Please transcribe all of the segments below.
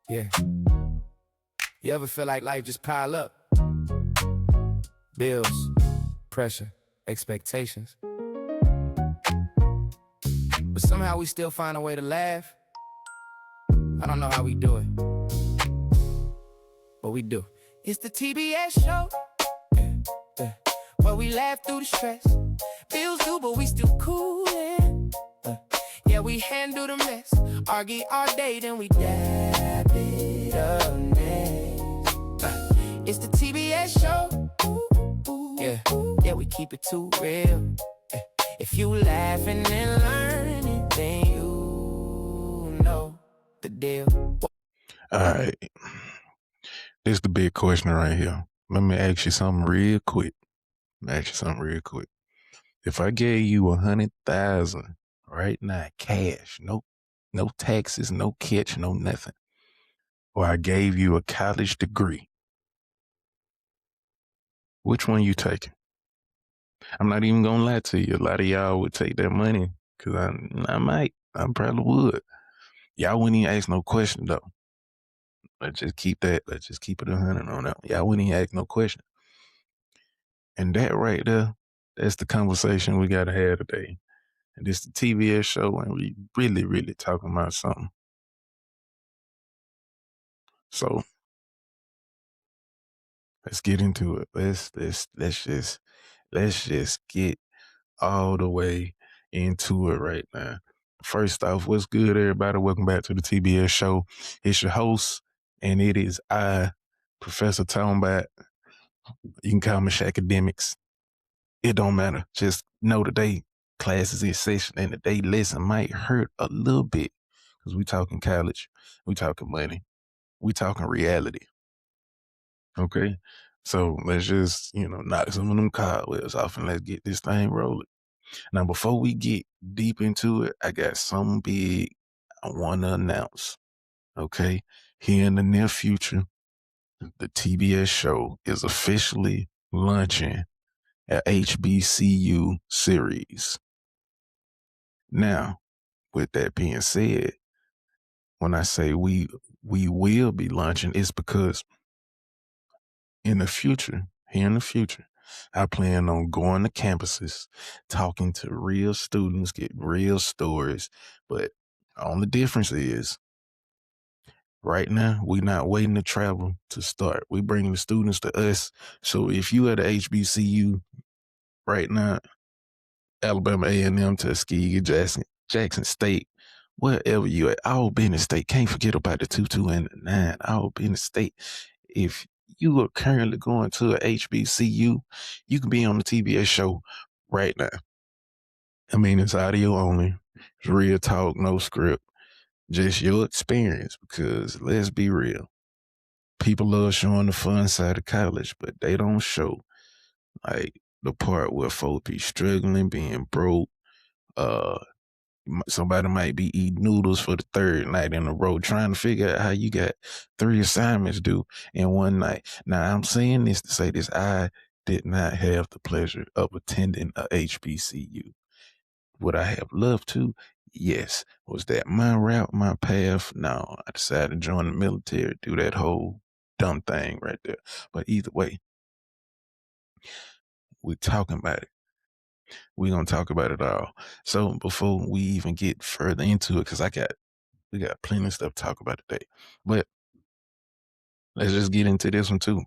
Yeah. You ever feel like life just pile up? Bills, pressure, expectations. But somehow we still find a way to laugh. I don't know how we do it, but we do. It's the TBS show, where we laugh through the stress. Bills due, but we still coolin'. Yeah, we handle the mess. Argue all day, then we dab it up next. It's the TBS show. Yeah, we keep it too real. If you laughing and learning, then you know the deal. All right. This is the big question right here. Let me ask you something real quick. If I gave you 100,000 right now, cash, no taxes, no catch, no nothing, or I gave you a college degree, which one you taking? I'm not even gonna lie to you. A lot of y'all would take that money, cause I probably would. Y'all wouldn't even ask no question though. Let's just keep it 100 on that. Y'all wouldn't even ask no question. And that right there, that's the conversation we gotta have today. And this the TBS show, and we really, really talking about something. So let's get into it. Let's just get all the way into it right now. First off, what's good, everybody? Welcome back to the TBS show. It's your host, and it is I, Professor Tonebat. You can call me Shacademics. It don't matter. Just know today class is in session, and today lesson might hurt a little bit because we talking college, we talking money, we talking reality. Okay, so let's just knock some of them cobwebs off and let's get this thing rolling. Now, before we get deep into it, I got something big I want to announce. Okay, here in the near future, the TBS show is officially launching a HBCU series. Now, with that being said, when I say we will be launching, it's because here in the future, I plan on going to campuses, talking to real students, getting real stories. But the only difference is right now, we're not waiting to travel to start. We're bringing the students to us. So if you at a HBCU right now, Alabama A&M, Tuskegee, Jackson State, wherever you at, all Benton State, can't forget about the 22 and the 9, all Benton State. If you are currently going to a HBCU, you can be on the TBS show right now. I mean, it's audio only. It's real talk, no script. Just your experience, because let's be real. People love showing the fun side of college, but they don't show like the part where folks be struggling, being broke. Somebody might be eating noodles for the third night in a row, trying to figure out how you got 3 assignments due in one night. Now, I'm saying this to say this. I did not have the pleasure of attending a HBCU. Would I have loved to? Yes. Was that my route, my path? No. I decided to join the military, do that whole dumb thing right there. But either way, we're talking about it. We're going to talk about it all. So before we even get further into it, because we got plenty of stuff to talk about today. But let's just get into this one too.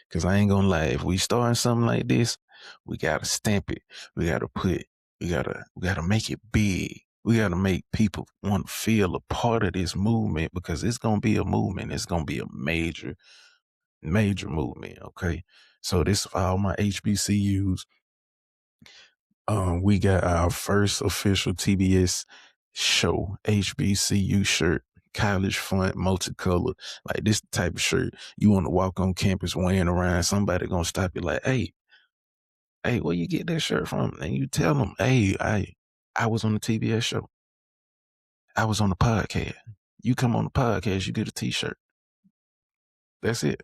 Because I ain't going to lie, if we start something like this, we got to stamp it. We got to make it big. We got to make people want to feel a part of this movement, because it's going to be a movement. It's going to be a major, major movement. Okay. So this for all my HBCUs. We got our first official TBS show, HBCU shirt, college font, multicolor. Like this type of shirt you want to walk on campus wearing around. Somebody gonna stop you like, hey, where you get that shirt from? And you tell them, hey, I was on the TBS show. I was on the podcast. You come on the podcast, you get a t-shirt. That's it.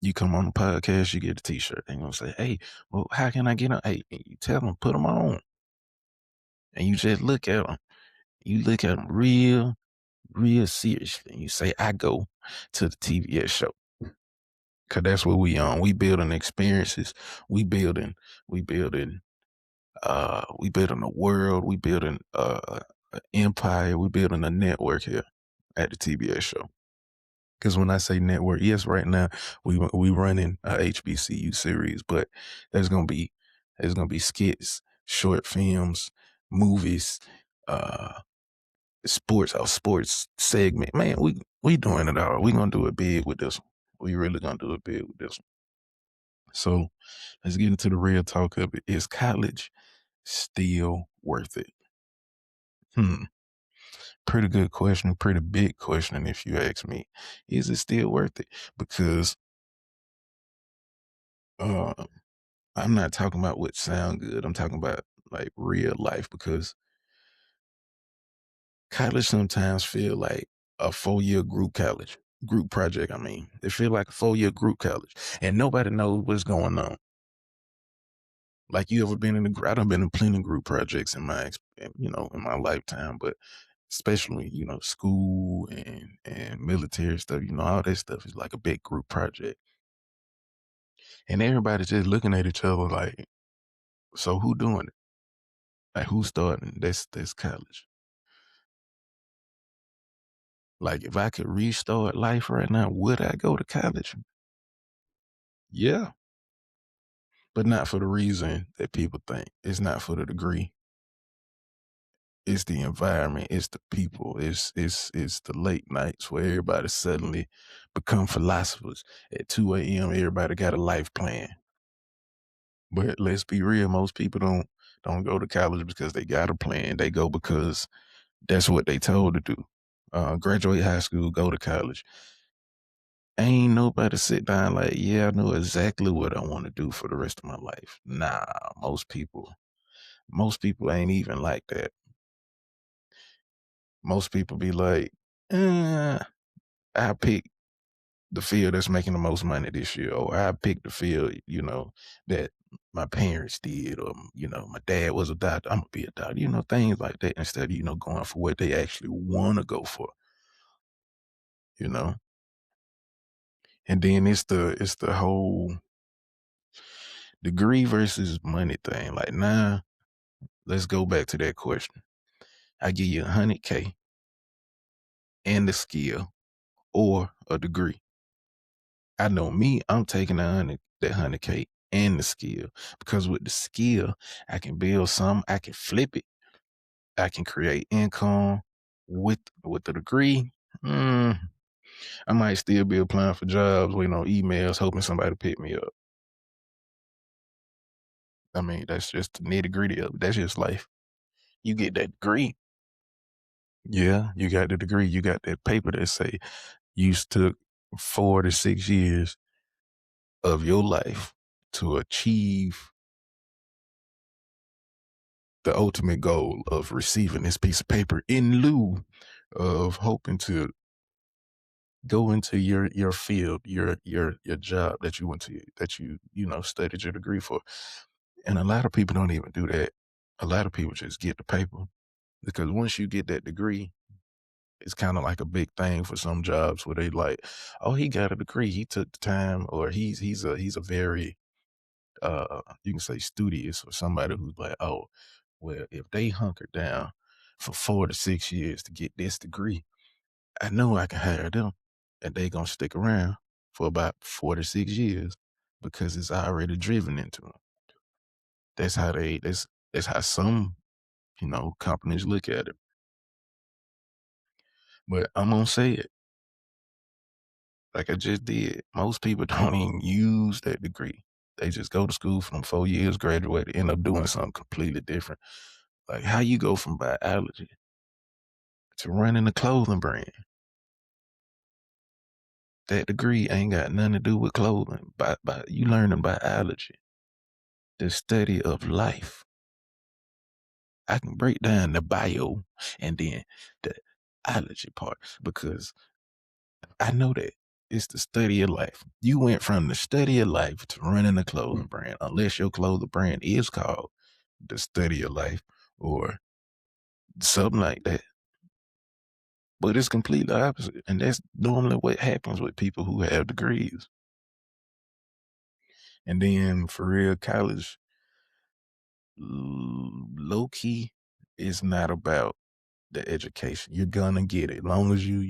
You come on the podcast, you get a t-shirt. They're gonna say, hey, well, how can I get them? Hey, you tell them, put them on. And you just look at them. You look at them real real seriously and you say, I go to the TBS show. Cause that's what we on. We building experiences. We building, we building, we building a world. We building an empire. We building a network here at the TBS show. Because when I say network, yes, right now we running a HBCU series, but there's gonna be there's gonna be skits, short films, movies, uh, sports segment. Man, we doing it all. We gonna do it big with this one. We really gonna do it big with this one. So let's get into the real talk of it. Is college still worth it? Hmm. Pretty good question. Pretty big question, if you ask me. Is it still worth it? Because uh, I'm not talking about what sound good. I'm talking about like real life because college sometimes feel like a 4-year group project. I mean, it feel like a 4-year group college, and nobody knows what's going on. Like you ever been in I done been in plenty of group projects in in my lifetime, but especially school and military stuff. All that stuff is like a big group project, and everybody's just looking at each other like, so who doing it? Like who's starting? That's college. Like, if I could restart life right now, would I go to college? Yeah, but not for the reason that people think. It's not for the degree. It's the environment. It's the people. It's the late nights where everybody suddenly become philosophers. At 2 a.m., everybody got a life plan. But let's be real, most people don't go to college because they got a plan. They go because that's what they told to do. Graduate high school, go to college. Ain't nobody sit down like, yeah, I know exactly what I want to do for the rest of my life. Nah, most people ain't even like that. Most people be like, I pick the field that's making the most money this year, or I pick the field, that my parents did, or my dad was a doctor. I'm gonna be a doctor, things like that, instead of going for what they actually want to go for, you know. And then it's the whole degree versus money thing. Like, nah, let's go back to that question. I give you 100K and the skill or a degree. I know me, I'm taking that 100K and the skill, because with the skill, I can build some, I can flip it, I can create income. With the degree, I might still be applying for jobs, waiting on emails, hoping somebody pick me up. I mean, that's just the nitty gritty of it. That's just life. You get that degree. Yeah, you got the degree. You got that paper that say you took 4 to 6 years of your life to achieve the ultimate goal of receiving this piece of paper in lieu of hoping to go into your field, your job that you went to, that studied your degree for. And a lot of people don't even do that. A lot of people just get the paper, because once you get that degree, it's kind of like a big thing for some jobs where they like, oh, he got a degree, he took the time, or he's a very you can say studious, or somebody who's like, oh, well, if they hunker down for 4 to 6 years to get this degree, I know I can hire them, and they gonna stick around for about 4 to 6 years because it's already driven into them. That's how some companies look at it. But I'm gonna say it like I just did. Most people don't even use that degree. They just go to school for them 4 years, graduate, end up doing something completely different. Like, how you go from biology to running a clothing brand? That degree ain't got nothing to do with clothing. By you learning biology, the study of life. I can break down the bio and then the ology part, because I know that it's the study of life. You went from the study of life to running a clothing brand, unless your clothing brand is called the study of life or something like that. But it's completely opposite. And that's normally what happens with people who have degrees. And then for real, college, low key, is not about the education. You're gonna get it. As long as you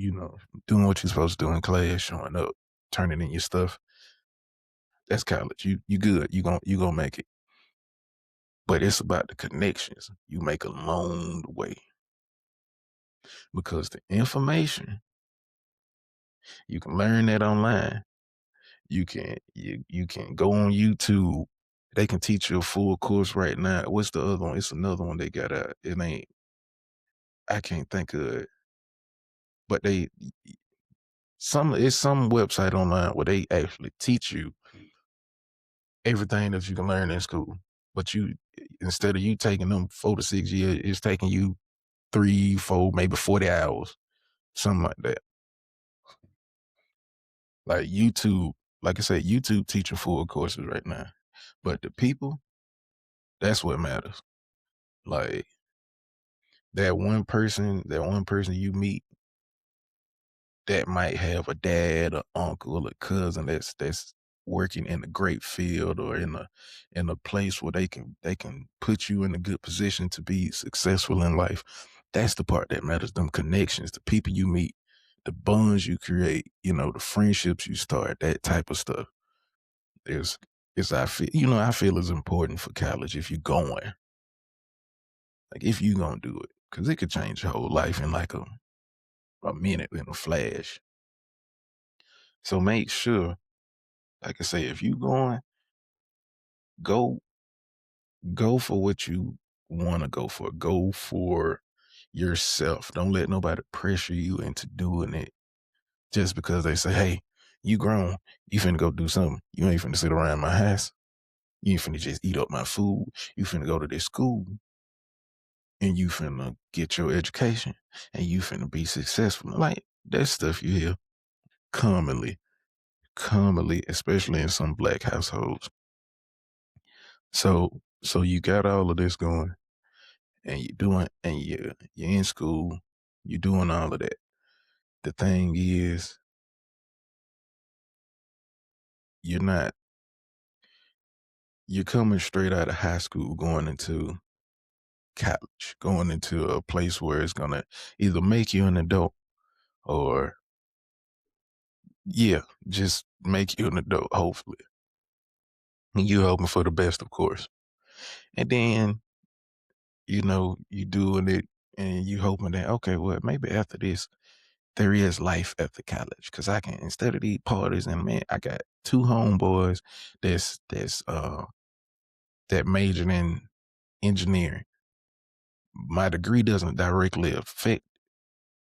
doing what you're supposed to do in class, showing up, turning in your stuff. That's college. You good. You gonna make it. But it's about the connections you make along the way. Because the information, you can learn that online. You can go on YouTube. They can teach you a full course right now. What's the other one? It's another one they got out. It ain't I can't think of it. But it's some website online where they actually teach you everything that you can learn in school. But instead of you taking them 4 to 6 years, it's taking you 3, 4, maybe 40 hours, something like that. Like YouTube, like I said, YouTube teaching full courses right now. But the people, that's what matters. Like that one person you meet that might have a dad, or uncle, or cousin that's working in a great field or in a place where they can put you in a good position to be successful in life. That's the part that matters. Them connections, the people you meet, the bonds you create, the friendships you start, that type of stuff. Is I feel is important for college if you're going. Like if you gonna do it, because it could change your whole life in like a minute, in a flash. So make sure, like I say, if you going, go go for what you want to go for. Go for yourself. Don't let nobody pressure you into doing it just because they say, "Hey, you grown. You finna go do something. You ain't finna sit around my house. You ain't finna just eat up my food. You finna go to this school and you finna get your education and you finna be successful." Like that stuff you hear commonly, commonly, especially in some black households. So you got all of this going, and you're in school, you're doing all of that. The thing is, you're not you're coming straight out of high school, going into college, going into a place where it's gonna either make you an adult or, yeah, just make you an adult, hopefully. And you hoping for the best, of course. And then, you doing it and you hoping that, okay, well, maybe after this, there is life after college. Cause I can, instead of these parties, and man, I got two homeboys that majored in engineering. My degree doesn't directly affect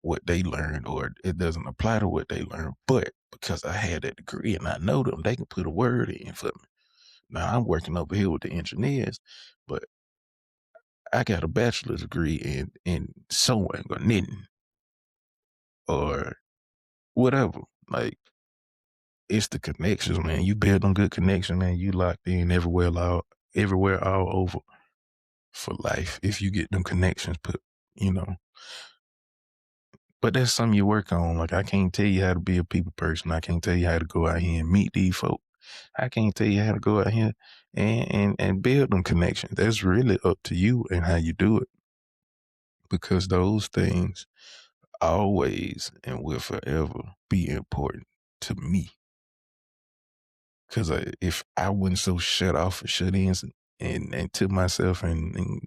what they learned, or it doesn't apply to what they learned. But because I had that degree and I know them, they can put a word in for me. Now I'm working over here with the engineers, but I got a bachelor's degree in sewing or knitting or whatever. Like it's the connections, man. You build them good connections, man. You locked in everywhere all over for life if you get them connections put, you know. But that's something you work on. Like I can't tell you how to be a people person. I can't tell you how to go out here and meet these folk. I can't tell you how to go out here and build them connections. That's really up to you and how you do it. Because those things always and will forever be important to me. Because if I wasn't so shut off and shut in and to myself and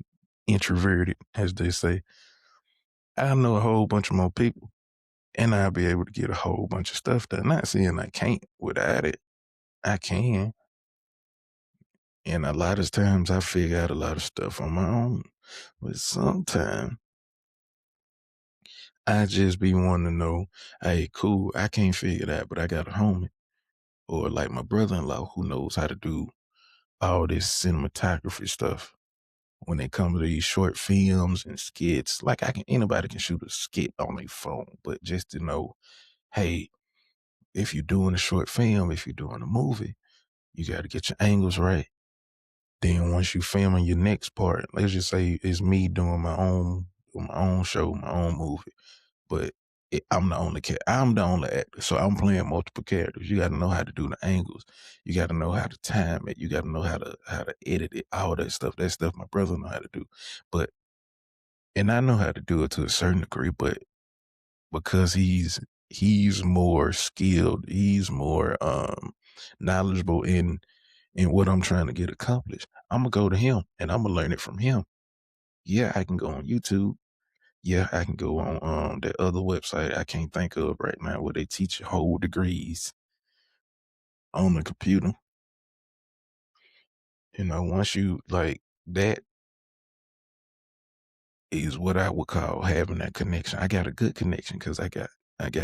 introverted, as they say, I know a whole bunch of more people and I'll be able to get a whole bunch of stuff done. Not saying I can't without it. I can. And a lot of times I figure out a lot of stuff on my own. But sometimes I just be wanting to know, hey, cool, I can't figure it out, but I got a homie. Or like my brother-in-law who knows how to do all this cinematography stuff when it comes to these short films and skits. Like anybody can shoot a skit on their phone, but just to know, hey, if you're doing a short film, if you're doing a movie, you got to get your angles right. Then once you filming your next part, let's just say it's me doing my own show, my own movie. But I'm the only I'm the only actor, so I'm playing multiple characters. You got to know how to do the angles. You got to know how to time it. You got to know how to edit it. All that stuff. That stuff my brother know how to do, but and I know how to do it to a certain degree. But because he's more skilled, he's more knowledgeable in what I'm trying to get accomplished. I'm gonna go to him and I'm gonna learn it from him. Yeah, I can go on YouTube. Yeah, I can go on that other website I can't think of right now where they teach you whole degrees on the computer. Once you like that is what I would call having that connection. I got a good connection because I got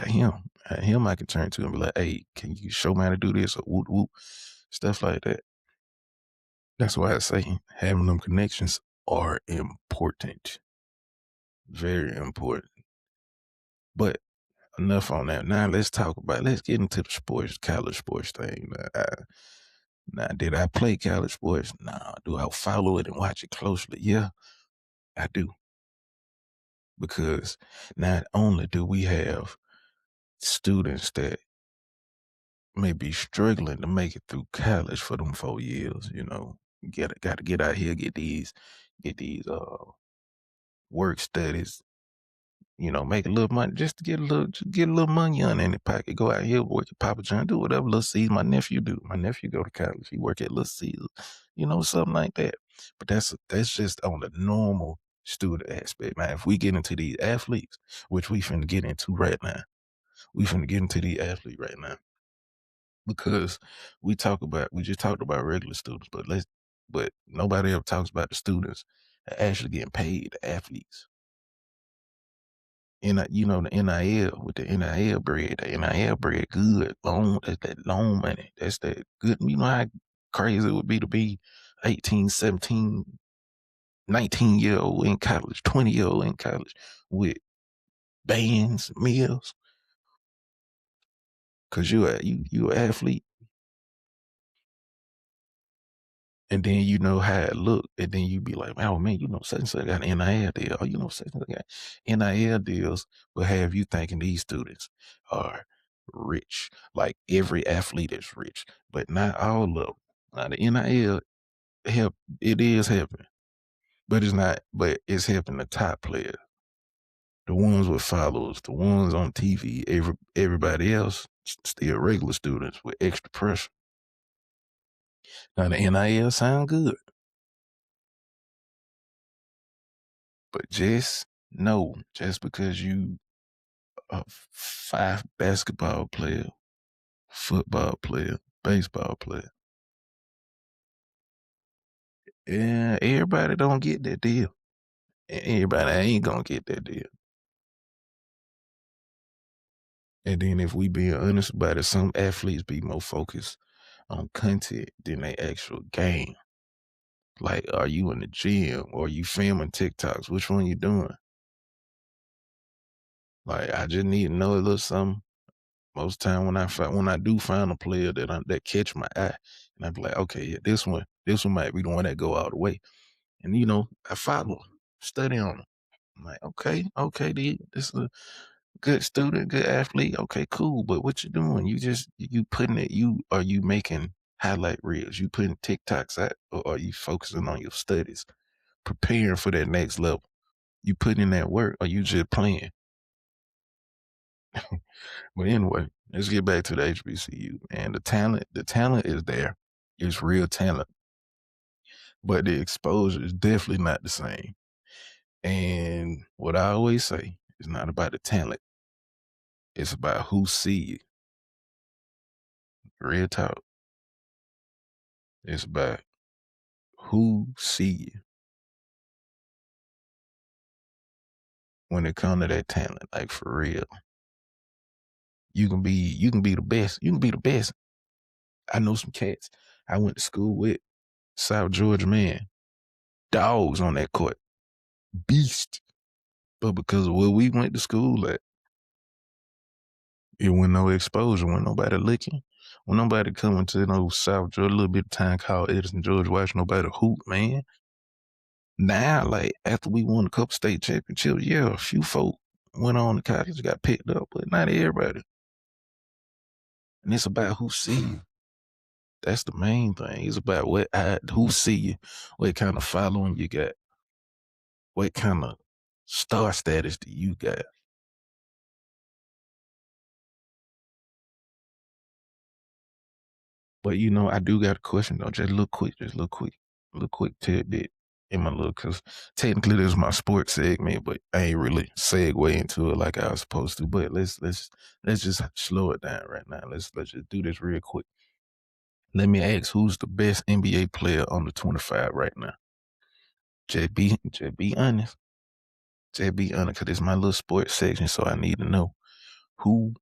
him. Him I can turn to and be like, hey, can you show me how to do this or whoop whoop stuff like that. That's why I say having them connections are important, very important. But enough on that. Now let's get into the sports, college sports thing. Now, did I play college sports? Nah. Do I follow it and watch it closely? Yeah, I do. Because not only do we have students that may be struggling to make it through college for them 4 years, got to get out here, get these work studies, make a little money just to get a little money on in the pocket. Go out here, work at Papa John, do whatever Little Caesar. My nephew do. My nephew go to college. He work at Little Caesar, something like that. But that's just on the normal student aspect. Now, if we get into these athletes, which we finna get into right now, we finna get into these athletes right now because we just talked about regular students, but nobody ever talks about the students that actually getting paid, the athletes. And the NIL with the NIL bread good. That's that loan money. That's that good. You know how crazy it would be to be 18, 17, 19-year-old in college, 20-year-old in college with bands, meals, because you an athlete. And then you know how it look, and then you be like, oh man, such and such got an NIL deal. Oh, such and such got NIL deals will have you thinking these students are rich. Like every athlete is rich, but not all of them. Now the NIL help, it is helping, but it's not. But it's helping the top players, the ones with followers, the ones on TV. Everybody else still regular students with extra pressure. Now the NIL sound good. But just know, just because you a five basketball player, football player, baseball player, yeah, everybody don't get that deal. And everybody ain't gonna get that deal. And then if we being honest about it, some athletes be more focused on content than they actual game. Like, are you in the gym or are you filming TikToks? Which one you doing? Like, I just need to know a little something. Most time when I do find a player that catch my eye, and I be like, okay, yeah, this one might be the one that go all the way. And I follow 'em, study on them. I'm like, okay, this is a good student, good athlete. Okay, cool. But what you doing? You putting it. Are you making highlight reels? You putting TikToks out, or are you focusing on your studies, preparing for that next level? You putting in that work, or you just playing? But anyway, let's get back to the HBCU. And the talent is there. It's real talent, but the exposure is definitely not the same. And what I always say is not about the talent. It's about who see you. Real talk. It's about who see you when it comes to that talent. Like for real. You can be the best. You can be the best. I know some cats I went to school with, South Georgia man, dogs on that court. Beast. But because of where we went to school at, it wasn't no exposure, wasn't nobody looking. When nobody coming to South Georgia, a little bit of time called Edison, Georgia, watch nobody hoop, man. Now, like after we won a couple state championships, yeah, a few folk went on to college, got picked up, but not everybody. And it's about who see you. That's the main thing. It's about who see you, what kind of following you got, what kind of star status do you got. But I do got a question though, just a little quick tidbit in my look, cause technically this is my sports segment, but I ain't really segue into it like I was supposed to. But let's just slow it down right now. Let's just do this real quick. Let me ask, who's the best NBA player under 25 right now? Just be honest. Just be honest, cause it's my little sports section, so I need to know who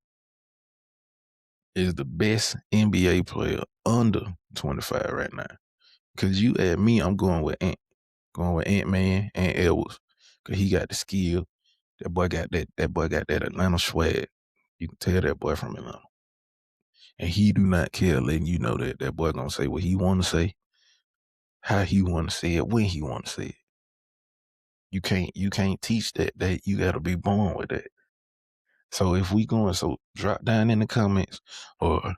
is the best NBA player under 25 right now. Cause you add me, I'm going with Ant-Man and Edwards. Cause he got the skill. That boy got that Atlanta swag. You can tell that boy from Atlanta. And he do not care letting you know that boy gonna say what he wanna say, how he wanna say it, when he wanna say it. You can't teach that you gotta be born with that. So if we going, so drop down in the comments or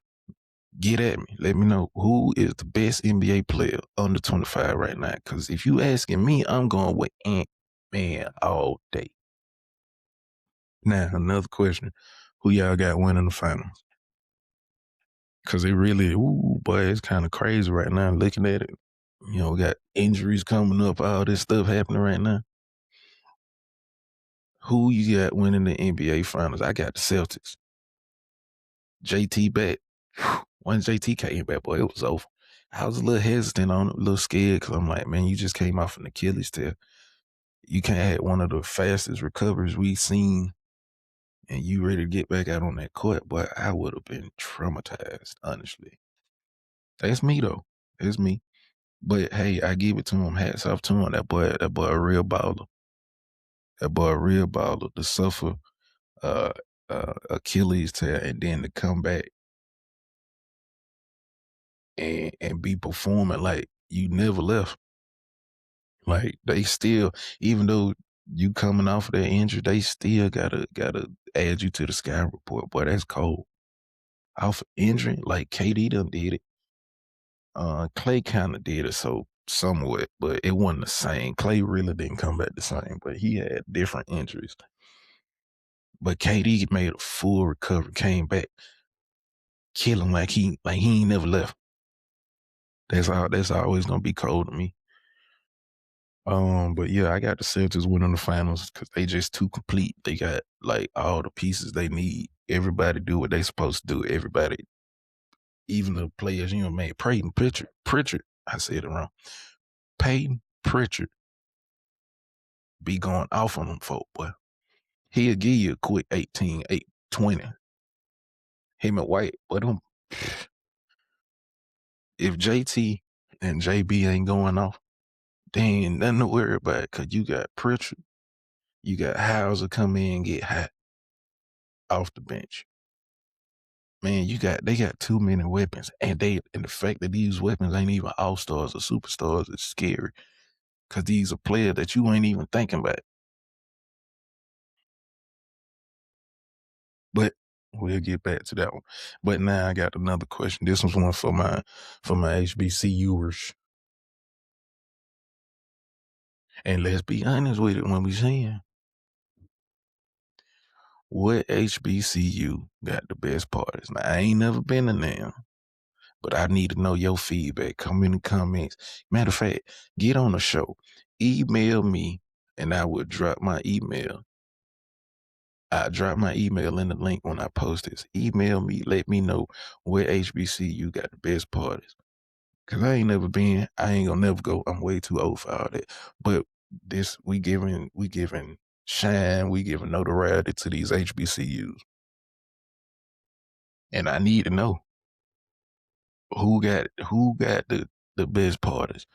get at me. Let me know who is the best NBA player under 25 right now. Cause if you asking me, I'm going with Ant-Man all day. Now, another question. Who y'all got winning the finals? Cause it really, boy, it's kind of crazy right now looking at it. We got injuries coming up, all this stuff happening right now. Who you got winning the NBA finals? I got the Celtics. JT back. Once JT came back, boy, it was over. I was a little hesitant on it, a little scared, because I'm like, man, you just came off an Achilles tear. You can't have one of the fastest recoveries we've seen, and you ready to get back out on that court, but I would have been traumatized, honestly. That's me, though. It's me. But, hey, I give it to him. Hats off to him. That boy a real baller. That boy a real baller. To suffer Achilles tear and then to come back and be performing like you never left. Like they still, even though you coming off of that injury, they still gotta add you to the sky report. Boy, that's cold. Off of injury, like KD done did it. Clay kind of did it, so somewhat, but it wasn't the same. Clay really didn't come back the same, but he had different injuries. But KD made a full recovery, came back, killing like he ain't never left. That's always gonna be cold to me. But yeah, I got the Celtics winning the finals because they just too complete. They got like all the pieces they need. Everybody do what they supposed to do. Everybody, even the players, man, Pritchard, I said it wrong. Peyton Pritchard be going off on them folk, boy. He'll give you a quick 18, 8, 20. Him and White, but if JT and JB ain't going off, they ain't nothing to worry about because you got Pritchard, you got Hauser come in and get hot off the bench. Man, they got too many weapons, and the fact that these weapons ain't even all stars or superstars is scary, cause these are players that you ain't even thinking about. But we'll get back to that one. But now I got another question. This one's one for my HBCUers. And let's be honest with it when we saying, what HBCU got the best parties? Now I ain't never been in them, but I need to know your feedback. Come in the comments. Matter of fact, get on the show. Email me, and I will drop my email. I drop my email in the link when I post this. Email me, let me know where HBCU got the best parties. Cause I ain't never been, I ain't gonna never go. I'm way too old for all that. But we giving shine, we giving notoriety to these HBCUs. And I need to know who got the best parties.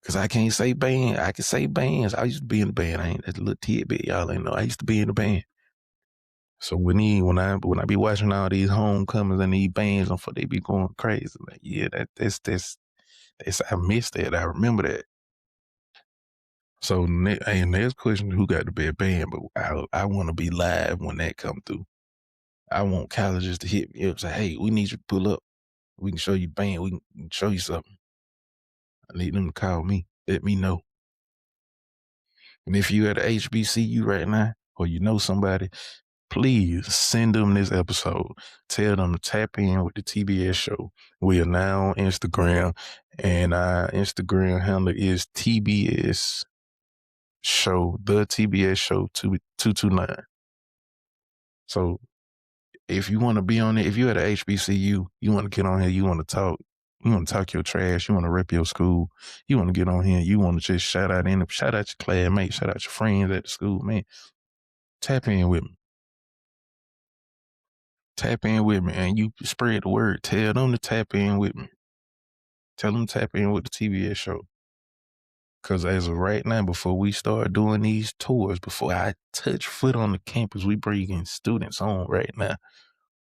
Cause I can't say band. I can say bands. I used to be in the band. That's a little tidbit y'all ain't know. I used to be in the band. So when I be watching all these homecomings and these bands, they be going crazy. Like, yeah, that's I missed that. I remember that. So next question, who got the best band? But I want to be live when that come through. I want colleges to hit me up, say, hey, we need you to pull up. We can show you band. We can show you something. I need them to call me. Let me know. And if you at a HBCU right now, or you know somebody, please send them this episode. Tell them to tap in with the TBS show. We are now on Instagram, and our Instagram handle is TBS show, the TBS show 229. So if you want to be on it, if you're at a HBCU, you want to get on here, you want to talk your trash, you want to rep your school, you want to get on here, you want to just shout out your classmates, shout out your friends at the school, man. Tap in with me. Tap in with me, and you spread the word. Tell them to tap in with me. Tell them to tap in with the TBS show. Because as of right now, before we start doing these tours, before I touch foot on the campus, we bringing students on right now.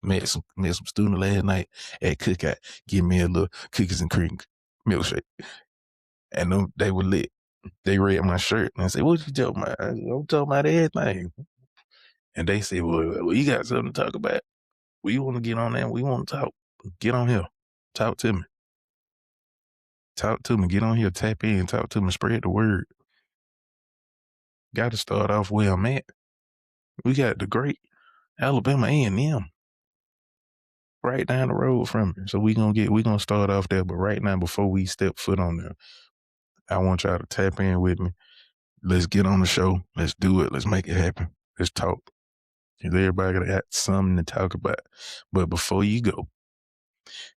Met some student last night at Cookout. Give me a little cookies and cream milkshake. And they were lit. They read my shirt and I said, what you talking about? I'm talking about everything. And they said, well, you got something to talk about. We want to get on there. We want to talk. Get on here. Talk to me. Talk to me. Get on here. Tap in. Talk to me. Spread the word. Got to start off where I'm at. We got the great Alabama A&M right down the road from me. So we gonna start off there. But right now, before we step foot on there, I want y'all to tap in with me. Let's get on the show. Let's do it. Let's make it happen. Let's talk. Because everybody got something to talk about. But before you go,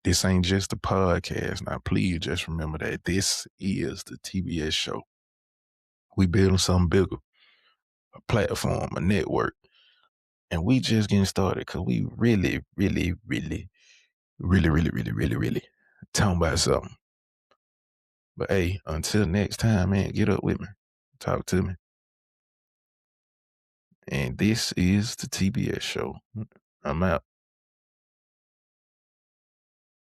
this ain't just a podcast. Now, please just remember that this is the TBS show. We building something bigger, a platform, a network. And we just getting started because we really talking about something. But hey, until next time, man, get up with me. Talk to me. And this is the TBS show. I'm out.